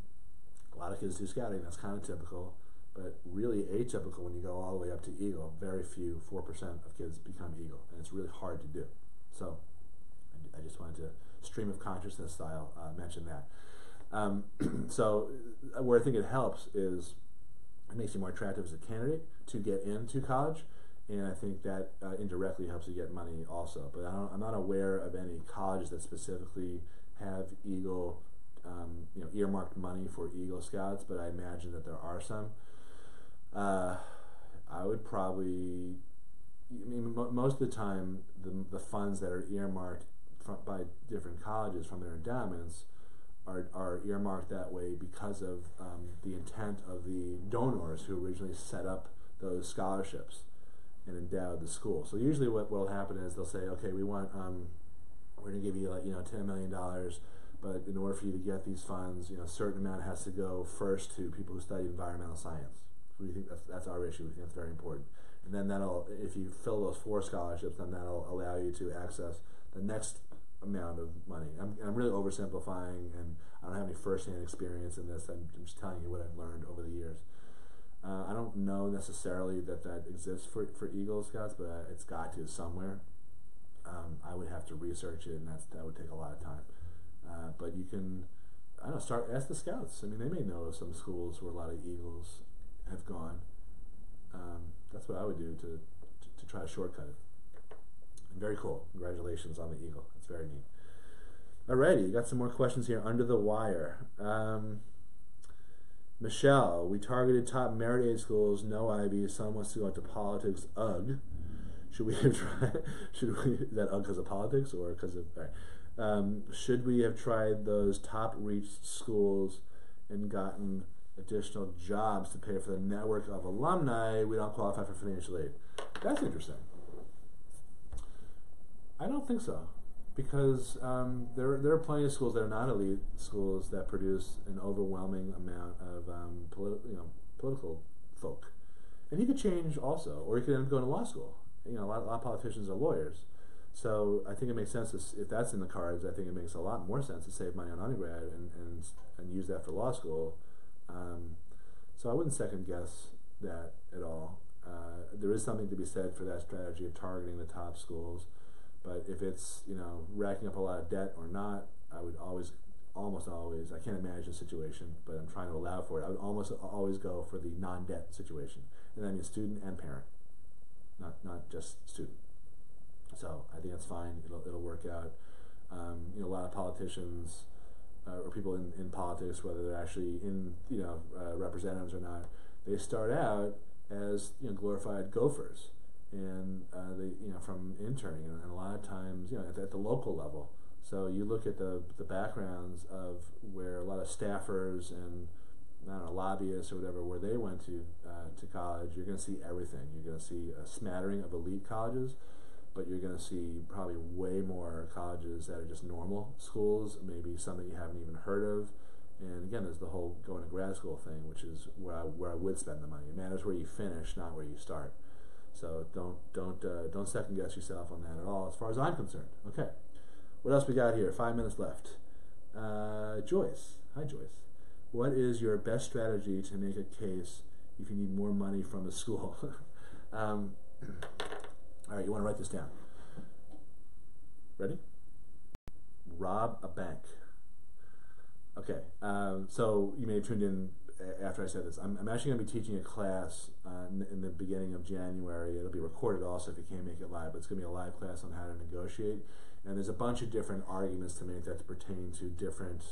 a lot of kids do scouting, that's kind of typical, but really atypical when you go all the way up to Eagle. Very few, 4% of kids become Eagle, and it's really hard to do. So I just wanted to, stream of consciousness style, mention that. So where I think it helps is it makes you more attractive as a candidate to get into college, and I think that indirectly helps you get money also. But I'm not aware of any colleges that specifically have Eagle, earmarked money for Eagle Scouts, but I imagine that there are some. I would probably, most of the time, the funds that are earmarked by different colleges from their endowments are earmarked that way because of the intent of the donors who originally set up those scholarships and endowed the school. So usually what will happen is they'll say, okay, we want, we're going to give you $10 million, but in order for you to get these funds, a certain amount has to go first to people who study environmental science. So we think that's our issue. We think that's very important. And then if you fill those 4 scholarships, then that'll allow you to access the next amount of money. I'm really oversimplifying, and I don't have any first-hand experience in this. I'm just telling you what I've learned over the years. I don't know necessarily that exists for Eagle Scouts, but it's got to somewhere. I would have to research it, and that would take a lot of time. But you can, ask the Scouts. They may know of some schools where a lot of Eagles have gone. That's what I would do to try to shortcut it. Very cool. Congratulations on the Eagle. That's very neat. Alrighty, got some more questions here under the wire. Michelle, we targeted top merit aid schools, no IB. Someone wants to go into politics. Ugh. Should we have tried? Is that ugh because of politics or because of? All right. Should we have tried those top reached schools and gotten additional jobs to pay for the network of alumni? We don't qualify for financial aid. That's interesting. I don't think so, because there are plenty of schools that are not elite schools that produce an overwhelming amount of political folk, and you could change also, or you could end up going to law school. A lot of politicians are lawyers, so I think it makes sense if that's in the cards. I think it makes a lot more sense to save money on undergrad and use that for law school. So I wouldn't second guess that at all. There is something to be said for that strategy of targeting the top schools. But if it's, racking up a lot of debt or not, I would almost always, I can't imagine a situation, but I'm trying to allow for it. I would almost always go for the non-debt situation. And that means student and parent, not just student. So I think that's fine. It'll work out. A lot of politicians or people in politics, whether they're actually in, representatives or not, they start out as, glorified gophers. And they, from interning, and a lot of times, at the local level. So you look at the backgrounds of where a lot of staffers and lobbyists or whatever, where they went to college. You're going to see everything. You're going to see a smattering of elite colleges, but you're going to see probably way more colleges that are just normal schools, maybe some that you haven't even heard of. And again, there's the whole going to grad school thing, which is where I would spend the money. It matters where you finish, not where you start. So don't second guess yourself on that at all, as far as I'm concerned. Okay, what else we got here? 5 minutes left. Joyce, hi Joyce. What is your best strategy to make a case if you need more money from a school? All right, you want to write this down. Ready? Rob a bank. Okay, so you may have tuned in after I said this. I'm actually going to be teaching a class in the beginning of January. It'll be recorded also if you can't make it live, but it's going to be a live class on how to negotiate. And there's a bunch of different arguments to make that pertain to different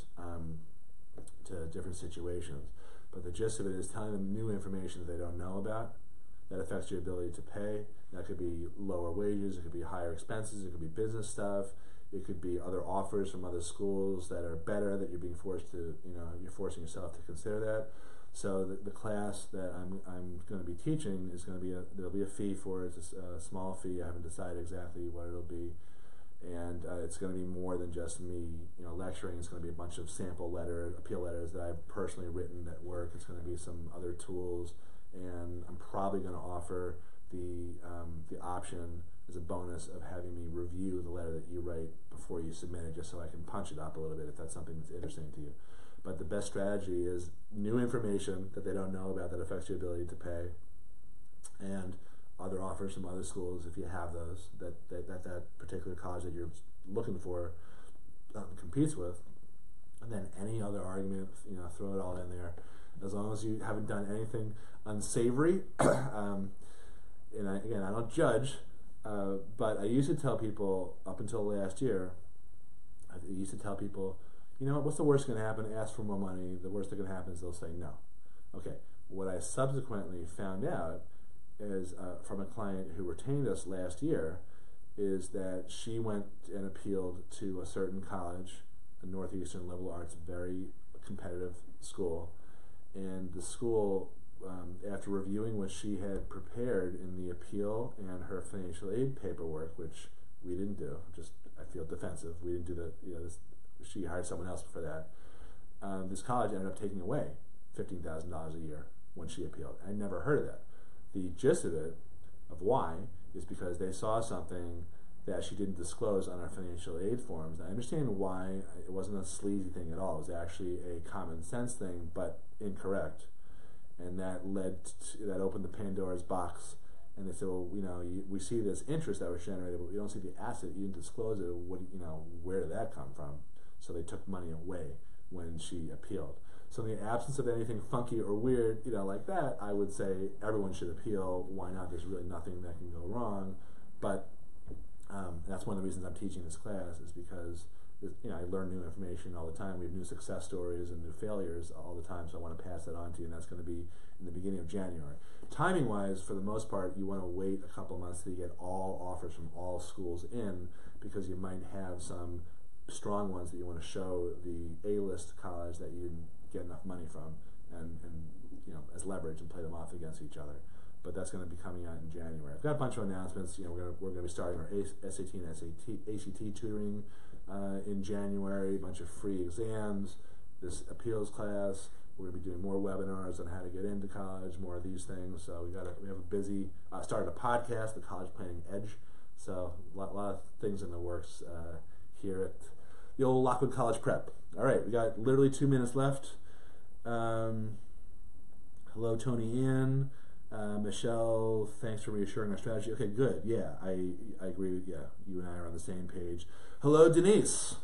situations. But the gist of it is telling them new information that they don't know about that affects your ability to pay. That could be lower wages, it could be higher expenses, it could be business stuff, it could be other offers from other schools that are better that you're being forced to, you're forcing yourself to consider that. So the class that I'm going to be teaching is going to be there'll be a fee for it. It's a small fee. I haven't decided exactly what it'll be. And it's going to be more than just me, lecturing. It's going to be a bunch of sample appeal letters that I've personally written at work. It's going to be some other tools, and I'm probably going to offer the option as a bonus of having me review the letter that you write before you submit it, just so I can punch it up a little bit if that's something that's interesting to you. But the best strategy is new information that they don't know about that affects your ability to pay, and other offers from other schools if you have those that particular college that you're looking for competes with, and then any other argument, throw it all in there, as long as you haven't done anything unsavory. And I don't judge, but I used to tell people up until last year, I used to tell people, what's the worst going to happen? Ask for more money. The worst that can happen is they'll say no. Okay, what I subsequently found out is from a client who retained us last year, is that she went and appealed to a certain college, a Northeastern liberal arts, very competitive school, and the school, after reviewing what she had prepared in the appeal and her financial aid paperwork, which we didn't do, I feel defensive, we didn't do she hired someone else for that, this college ended up taking away $15,000 a year when she appealed. I never heard of that. The gist of it, of why, is because they saw something that she didn't disclose on her financial aid forms. I understand why it wasn't a sleazy thing at all. It was actually a common sense thing, but incorrect. And that that opened the Pandora's box. And they said, well, we see this interest that was generated, but we don't see the asset. You didn't disclose it. Where did that come from? So they took money away when she appealed. So in the absence of anything funky or weird, like that, I would say everyone should appeal. Why not? There's really nothing that can go wrong. But that's one of the reasons I'm teaching this class, is because I learn new information all the time. We have new success stories and new failures all the time, so I want to pass that on to you, and that's going to be in the beginning of January. Timing-wise, for the most part, you want to wait a couple months to get all offers from all schools in, because you might have some strong ones that you want to show the A-list college that you didn't get enough money from, and as leverage, and play them off against each other. But that's going to be coming out in January. I've got a bunch of announcements. We're going to be starting our SAT and ACT tutoring in January. A bunch of free exams. This appeals class. We're going to be doing more webinars on how to get into college. More of these things. So we have a busy. Started a podcast, the College Planning Edge. So a lot of things in the works here at the old Lockwood College Prep. All right, we got literally 2 minutes left. Hello, Tony Ann. Michelle, thanks for reassuring our strategy. Okay, good. Yeah, I agree with you. You and I are on the same page. Hello, Denise.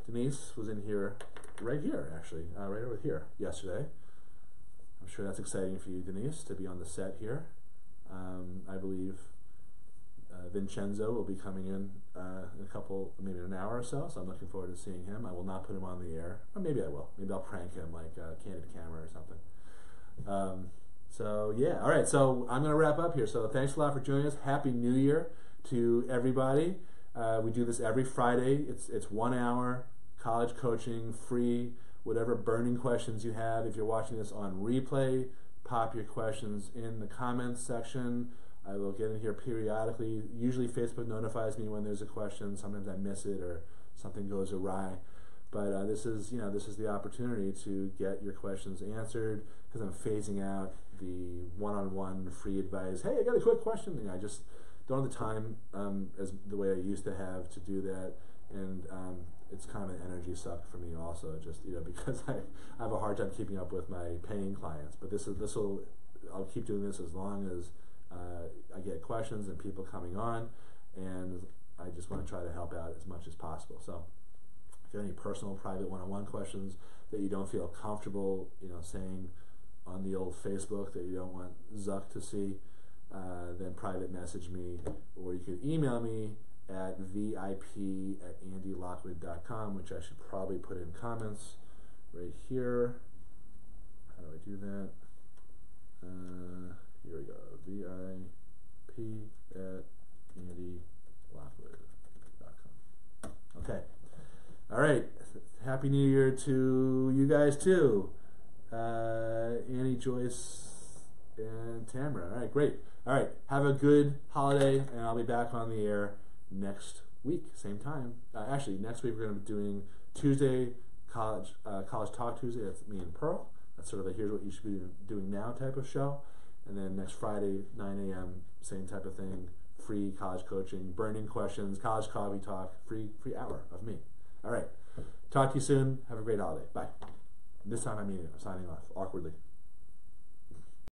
Denise was in here, right here, actually, right over here yesterday. I'm sure that's exciting for you, Denise, to be on the set here. I believe Vincenzo will be coming in maybe an hour or so, so I'm looking forward to seeing him. I will not put him on the air. Or maybe I will. Maybe I'll prank him, like Candid Camera or something. So yeah, all right, so I'm going to wrap up here. So thanks a lot for joining us. Happy New Year to everybody. We do this every Friday. It's 1 hour, college coaching, free, whatever burning questions you have. If you're watching this on replay, pop your questions in the comments section. I will get in here periodically. Usually Facebook notifies me when there's a question. Sometimes I miss it or something goes awry. But this is the opportunity to get your questions answered, because I'm phasing out the one-on-one free advice. Hey, I got a quick question. I just don't have the time as the way I used to have to do that, and it's kind of an energy suck for me also. Just because I have a hard time keeping up with my paying clients. But I'll keep doing this as long as I get questions and people coming on, and I just want to try to help out as much as possible. So if you have any personal, private, one-on-one questions that you don't feel comfortable, saying on the old Facebook that you don't want Zuck to see, then private message me, or you can email me at vip@andylockwood.com, which I should probably put in comments right here. How do I do that? Here we go. vip@andylockwood.com. Okay. All right. Happy New Year to you guys too. Annie, Joyce, and Tamara. All right, great. All right, have a good holiday, and I'll be back on the air next week, same time. Actually, next week we're going to be doing Tuesday, College Talk Tuesday. That's me and Pearl. That's sort of a here's what you should be doing now type of show. And then next Friday, 9 a.m., same type of thing, free college coaching, burning questions, college coffee talk, free hour of me. All right, talk to you soon. Have a great holiday. Bye. This time I'm signing off awkwardly.